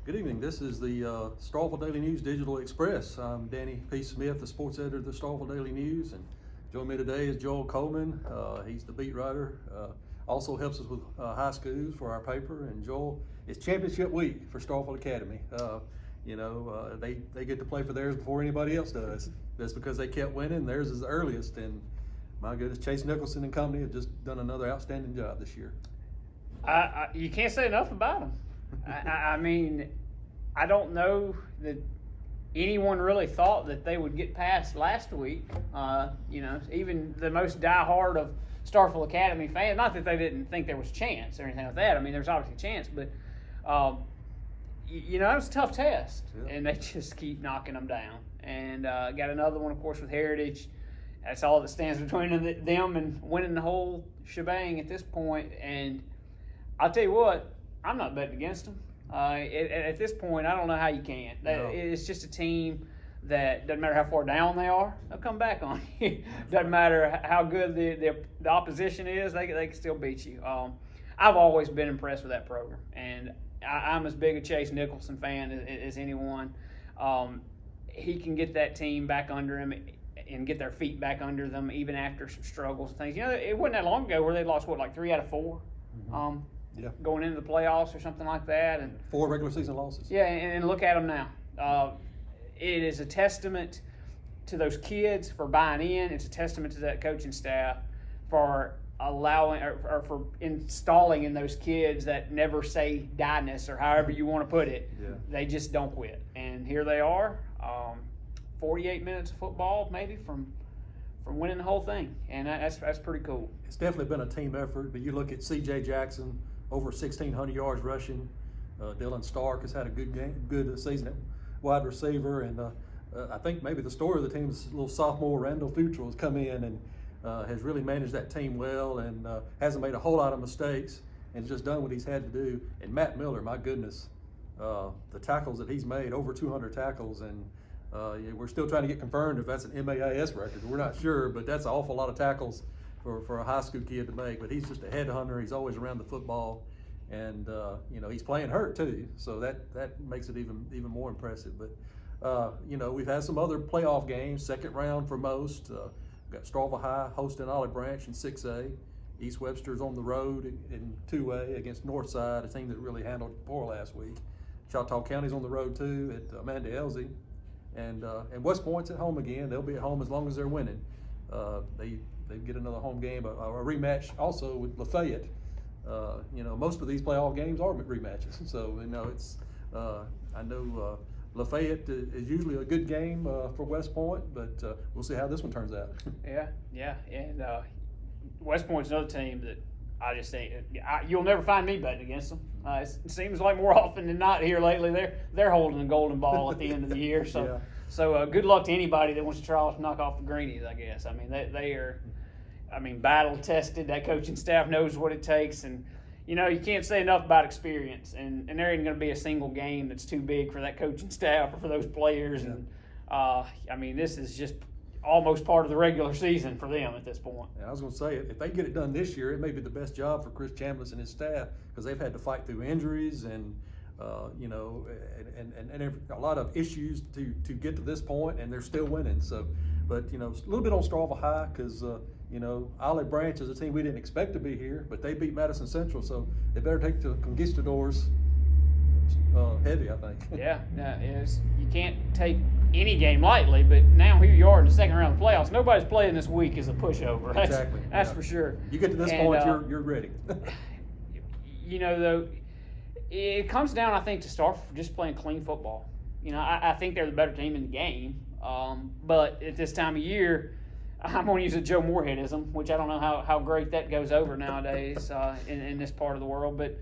Good evening. This is the Starkville Daily News Digital Express. I'm Danny P. Smith, the sports editor of the Starkville Daily News, and joining me today is Joel Coleman. He's the beat writer. Also helps us with high schools for our paper. And Joel, it's championship week for Starkville Academy. They get to play for theirs before anybody else does. That's because they kept winning. Theirs is the earliest, and my goodness, Chase Nicholson and company have just done another outstanding job this year. You can't say enough about them. I mean, I don't know that anyone really thought that they would get past last week. Even the most diehard of Starkville Academy fans, not that they didn't think there was a chance or anything like that. I mean, there's obviously a chance, but, it was a tough test, and they just keep knocking them down. And got another one, of course, with Heritage. That's all that stands between them and winning the whole shebang at this point. And I'll tell you what, I'm not betting against them. At this point, I don't know how you can. No. It's just a team that doesn't matter how far down they are, they'll come back on you. Doesn't matter how good the opposition is, they can still beat you. I've always been impressed with that program, and I'm as big a Chase Nicholson fan as anyone. He can get that team back under him and get their feet back under them, even after some struggles and things. It wasn't that long ago where they lost, 3 out of 4? Mm-hmm. Going into the playoffs or something like that. And 4 regular season losses. Yeah, and look at them now. It is a testament to those kids for buying in. It's a testament to that coaching staff for allowing or for installing in those kids that never say die-ness or however you want to put it. Yeah. They just don't quit. And here they are, 48 minutes of football maybe from winning the whole thing. And that's pretty cool. It's definitely been a team effort, but you look at C.J. Jackson, over 1,600 yards rushing. Dylan Stark has had a good season at wide receiver, and I think maybe the story of the team is little sophomore Randall Futrell has come in and has really managed that team well, and hasn't made a whole lot of mistakes, and has just done what he's had to do. And Matt Miller, my goodness, the tackles that he's made, over 200 tackles, and we're still trying to get confirmed if that's an MAIS record. We're not sure, but that's an awful lot of tackles for a high school kid to make. But he's just a headhunter. He's always around the football, and he's playing hurt too, so that makes it even more impressive. But we've had some other playoff games, second round for most. We've got Starkville High hosting Olive Branch in 6A. East Webster's on the road in 2A against Northside, a team that really handled it poor last week. Choctaw County's on the road too at Amanda Elsie. And West Point's at home again. They'll be at home as long as they're winning. They get another home game, a rematch also with Lafayette. Most of these playoff games are rematches. So it's I know Lafayette is usually a good game for West Point, but we'll see how this one turns out. Yeah, and West Point's another team that I just think you'll never find me betting against them. It seems like more often than not here lately they're holding a golden ball at the end of the year. So yeah. So good luck to anybody that wants to try to knock off the Greenies, I guess. I mean they are, battle tested. That coaching staff knows what it takes, and you can't say enough about experience. And there ain't going to be a single game that's too big for that coaching staff or for those players. Yeah. And this is just almost part of the regular season for them at this point. Yeah, I was going to say, if they get it done this year, it may be the best job for Chris Chambliss and his staff, because they've had to fight through injuries and a lot of issues to get to this point, and they're still winning. So, but a little bit on Starkville High, because Olive Branch is a team we didn't expect to be here, but they beat Madison Central, so they better take the Conquistadors heavy, I think. Yeah, you can't take any game lightly, but now here you are in the second round of the playoffs. Nobody's playing this week is a pushover. Exactly. That's for sure. You get to this point, you're ready. Though, it comes down, I think, to start just playing clean football. I think they're the better team in the game, but at this time of year, I'm going to use a Joe Moorheadism, which I don't know how great that goes over nowadays in this part of the world, but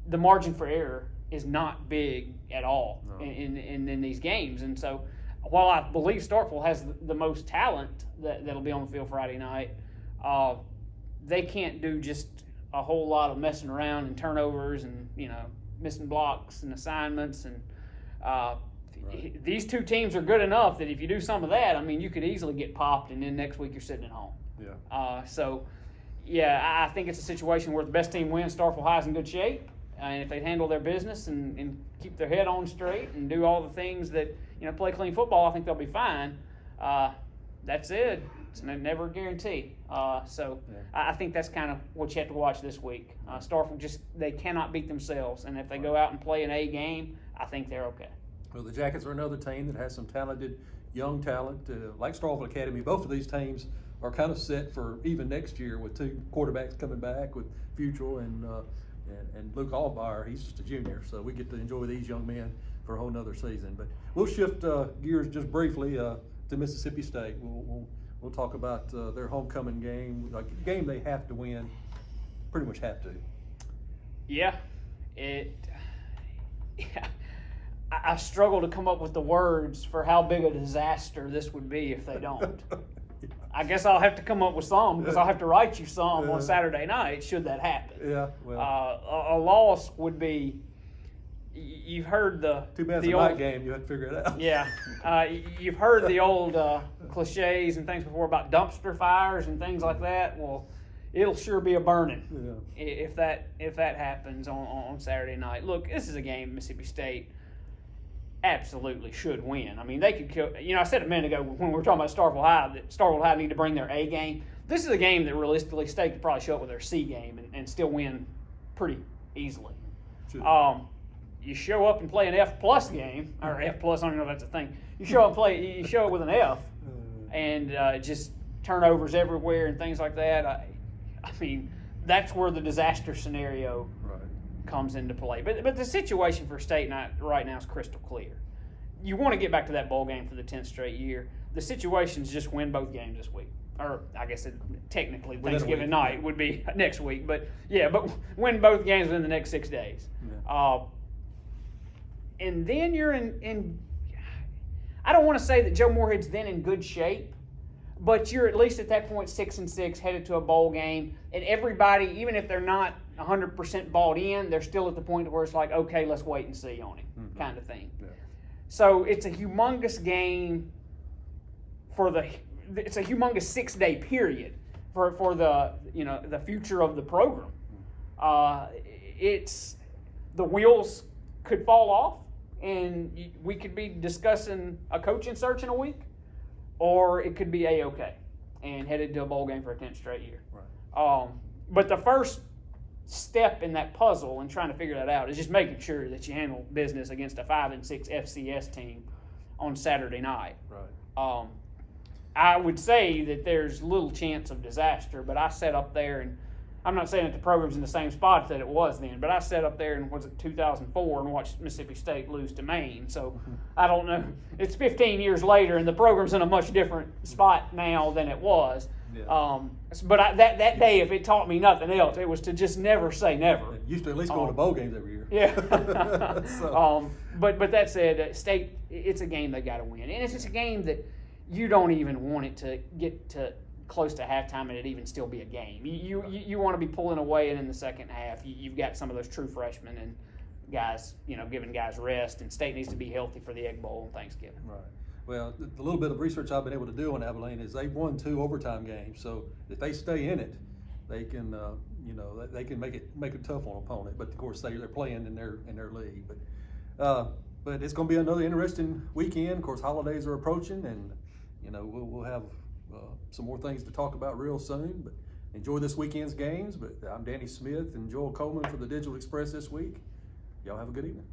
the margin for error is not big at all in these games. And so while I believe Starkville has the most talent that'll be on the field Friday night, they can't do just a whole lot of messing around and turnovers and missing blocks and assignments. And these two teams are good enough that if you do some of that, you could easily get popped, and then next week you're sitting at home. Yeah. I think it's a situation where the best team wins. Starkville High is in good shape. And if they handle their business and keep their head on straight and do all the things that, play clean football, I think they'll be fine. That's it. It's never a guarantee. I think that's kind of what you have to watch this week. Starkville they cannot beat themselves. And if they go out and play an A game, I think they're okay. Well, the Jackets are another team that has some talented young talent, like Starkville Academy. Both of these teams are kind of set for even next year with two quarterbacks coming back with Futrell and Luke Allmeyer. He's just a junior, so we get to enjoy these young men for a whole nother season. But we'll shift gears just briefly to Mississippi State. We'll talk about their homecoming game, like a game they have to win, pretty much have to. Yeah, I struggle to come up with the words for how big a disaster this would be if they don't. I guess I'll have to come up with some because I'll have to write you some on Saturday night should that happen. Yeah, well. A loss would be, you've heard the... Too bad it's a night game, you have to figure it out. Yeah. You've heard the old cliches and things before about dumpster fires and things like that. Well, it'll sure be a burning if that happens on Saturday night. Look, this is a game Mississippi State absolutely should win. I mean, they could kill. I said a minute ago when we were talking about Starkville High that Starkville High need to bring their A game. This is a game that realistically State could probably show up with their C game and still win pretty easily. Sure. You show up and play an F plus game or F plus. I don't even know if that's a thing. You show up with an F and just turnovers everywhere and things like that. I mean, that's where the disaster scenario comes into play. But the situation for State right now is crystal clear. You want to get back to that bowl game for the 10th straight year. The situation is just win both games this week. Or I guess technically Thanksgiving night would be next week. But win both games within the next 6 days. Yeah. And then you're in I don't want to say that Joe Moorhead's then in good shape, but you're at least at that point 6-6 headed to a bowl game, and everybody, even if they're not 100% bought in, they're still at the point where it's like, okay, let's wait and see on it, kind of thing. Yeah. So it's a humongous game it's a humongous 6-day period for the future of the program. The wheels could fall off, and we could be discussing a coaching search in a week, or it could be A-okay and headed to a bowl game for a 10th straight year. Right. But the first step in that puzzle and trying to figure that out is just making sure that you handle business against a 5-6 FCS team on Saturday night. Right. I would say that there's little chance of disaster, but I sat up there and I'm not saying that the program's in the same spot that it was then, but I sat up there in 2004 and watched Mississippi State lose to Maine. So I don't know. It's 15 years later, and the program's in a much different spot now than it was. Yeah. But that day, if it taught me nothing else, it was to just never say never. It used to at least go to bowl games every year. Yeah. So. But that said, State, it's a game they got to win, and it's just a game that you don't even want it to get to close to halftime and it even still be a game. You want to be pulling away, and in the second half you've got some of those true freshmen and guys, giving guys rest, and State needs to be healthy for the Egg Bowl on Thanksgiving. Right. Well, the little bit of research I've been able to do on Abilene is they've won 2 overtime games. So if they stay in it, they can they can make it tough on an opponent. But of course they're playing in their league. But it's going to be another interesting weekend. Of course, holidays are approaching, and we'll have some more things to talk about real soon. But enjoy this weekend's games. But I'm Danny Smith and Joel Coleman for the Digital Express this week. Y'all have a good evening.